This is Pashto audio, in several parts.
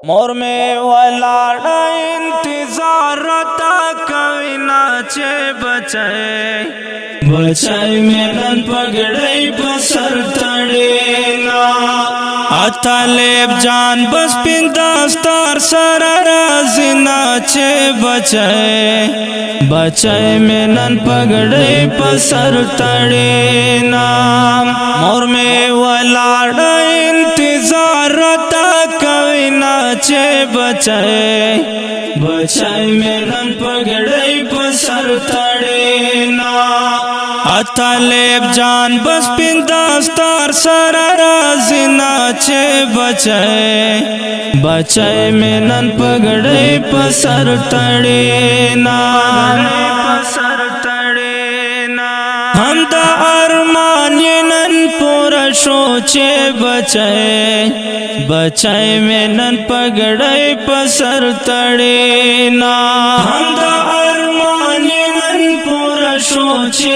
مور میں ولاړه انتظار تا کوي ناچه بچای میں نن پگڑی بسر تڑینا طالب جان بس پنداستار سر رازی ناچه بچای میں نن پگڑی بسر تڑینا مور میں ولاړه انتظار تا کوي ناچه بچای میں نن پگڑی بسر تڑینا طالب جان بس پنداستار سر رازی ناچه بچای میں نن پگڑی بسر تڑینا ہم دا ارمان یہ نن پورا شوچے بچای میں نن پگڑی بسر تڑینا ہم دا ارمان یہ نن پورا شوچے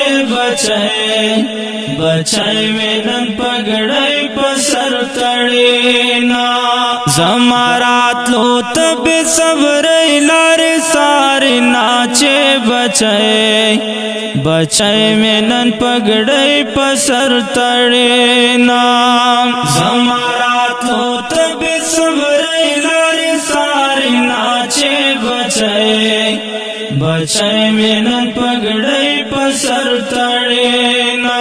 بچای میں نن پگڑی بسر تڑینا زمارات لو تب صبر لار ساری ناچے بچای میں نن پگڑی بسر تڑینا زمارات لو تب صبر لار ساری ناچے بچای میں نن پگڑی بسر تڑینا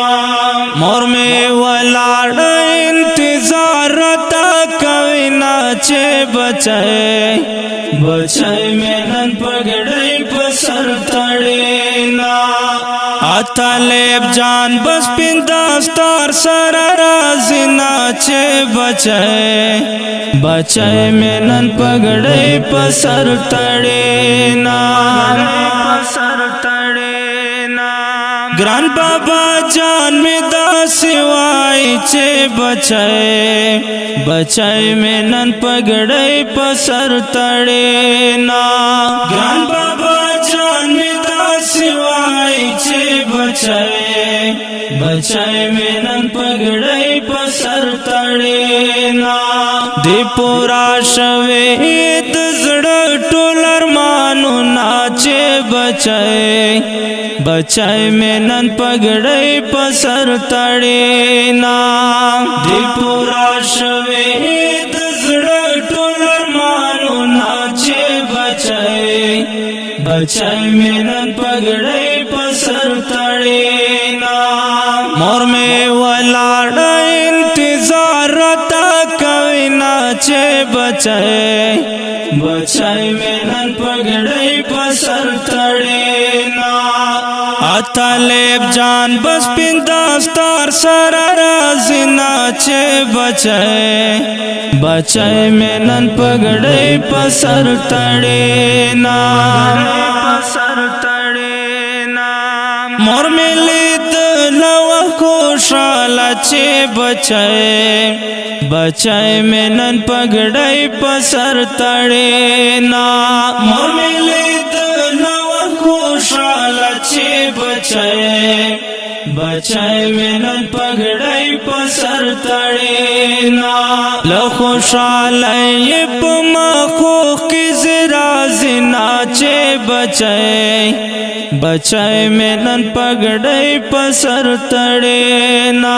مور میں ولاړه انتظار تا کوي ناچه بچای میں نن پگڑی بسر تڑینا طالب جان بس پنداستار سر رازی ناچه بچای میں نن پگڑی بسر تڑینا گران بابا جان میں دا سوائی چے بچای میں نن پگڑی بسر تڑینا گران بابا جان میں دا سوائی چے بچای میں نن پگڑی بسر تڑینا دی پورا شوید زڑا ټول ارمانو ناچے بچای میں نن پگڑی بسر تڑینا دی پورا شوید زڑا ټول ارمانو ناچے بچای میں نن پگڑی بسر تڑینا مور میں ولاړه انتظار تا کوي ناچه بچای میں نن پگڑی بسر تڑینا طالب جان بس پنداستار سر رازی ناچه بچای میں نن پگڑی بسر تڑینا مور میں لید لو خوشالا چه بچای میں نن پگڑی بسر تڑینا مور میں لید لو خوشالا چه بچای میں نن پگڑی بسر تڑینا لخوشالی پمخو کی زرازی ناچے بچای میں نن پگڑی بسر تڑینا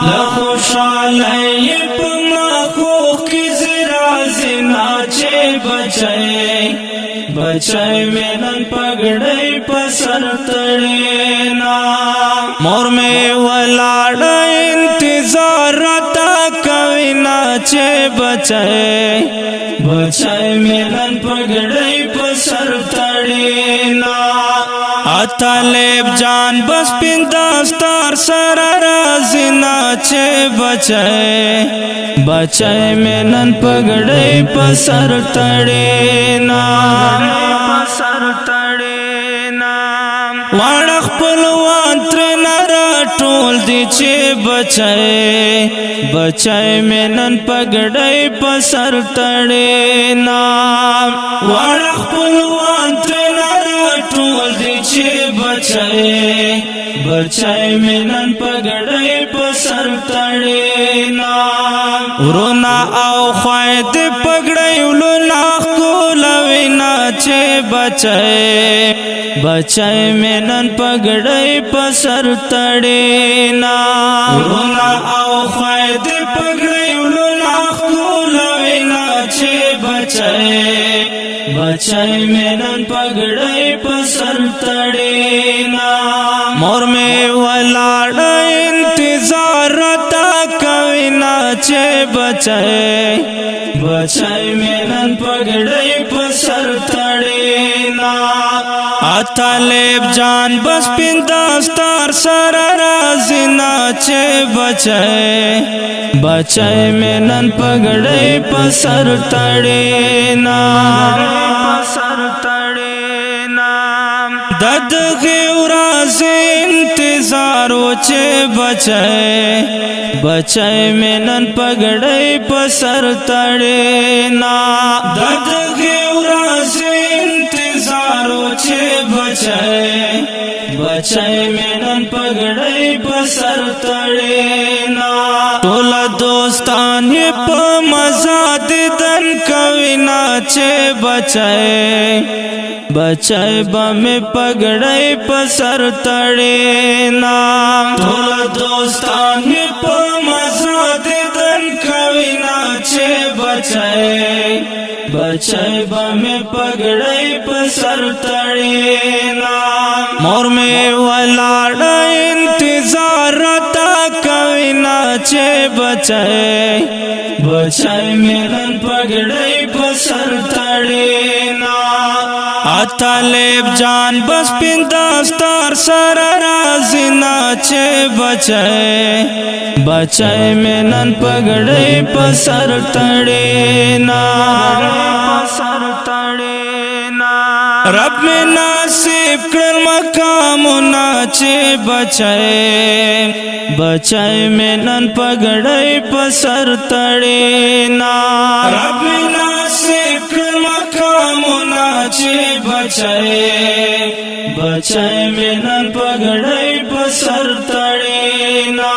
لخوشالی پمخو کی زرازی ناچے بچای میں نن پگڑی بسر تڑینا مور میں ولاړه انتظار تا کوي ناچه بچای میں نن پگڑی بسر تڑینا طالب جان بس پنداستار سر رازی ناچه بچای میں نن پگڑی بسر تڑینا واړه خپلوان ترنه راټول دي چې بچای میں نن پگڑی بسر تڑینا واړه خپلوان ترنه راټول دي چې بچای میں نن پگڑی بسر تڑینا ورونا او خوید پگڑی بچای بچای مینن پګړی پسر تړینا ورنا او خید پګړی ولنا خول وینا چې بچای بچای مینن پګړی پسر تړینا مور می ولاړ انتظار تا کوینا چې بچای بچای مینن پګړی پسر تړینا طالب جان بس پنداستار سر رازینا چې بچای بچای مینن پګړی پسر تړینا پسر تړینا دد غیوراز انتظار و چې بچای بچای مینن پګړی پسر تړینا دد غیوراز انتظارو چې بچای بچای مینن پګړی پسر تړینا ټول دوستان په مزه دیدن کوینا چې بچای بچای بمه پګړی پسر تړینا ټول دوستان په مزه دیدن کوینا چې بچای بچای بمه پګړی پسر تړینا مور می ولاړ انتظار تا کوینا چې بچای بچای مینن پګړی پسر تړینا طالب جان بس پنداستار سر رازینا چې بچای بچای مینن پګړی پسر تړینا پسر تړینا رب می نصیب کړ مقامونه چې بچای بچای مینن پګړی پسر تړینا رب می نصیب کړ مقامونه چې بچای بچای مینن پګړی پسر تړینا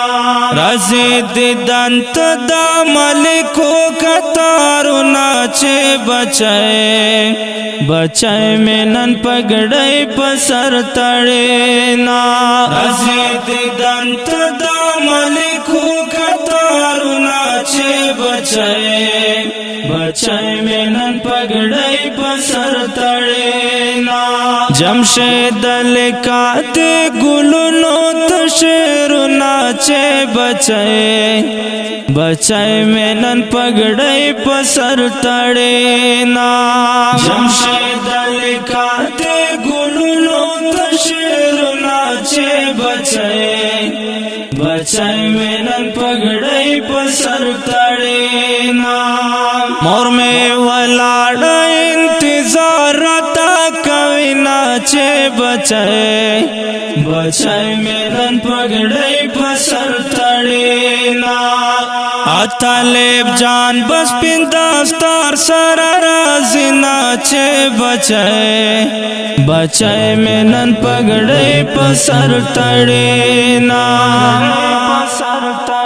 رازی دیدنت دا ملکو کتارونا چې بچای بچای مینن پګړی پسر تړینا رازی دیدنت دا ملکو کتارونا چې بچای بچای مینن پګړی پسر تړینا جمشید لکات ګلونو تشرونا چې بچای بچای مینن پګړی پسر تړینا جمشید لکات ګلونو تشرونا چې بچای بچای مینن پګړی پسر تړینا مور می ولاړ انتظار تا کوینا چې بچای بچای مینن پګړی پسر تړینا طالب جان بس پنداستار سر رازینا چې بچای بچای مینن پګړی پسر تړینا پسر تړینا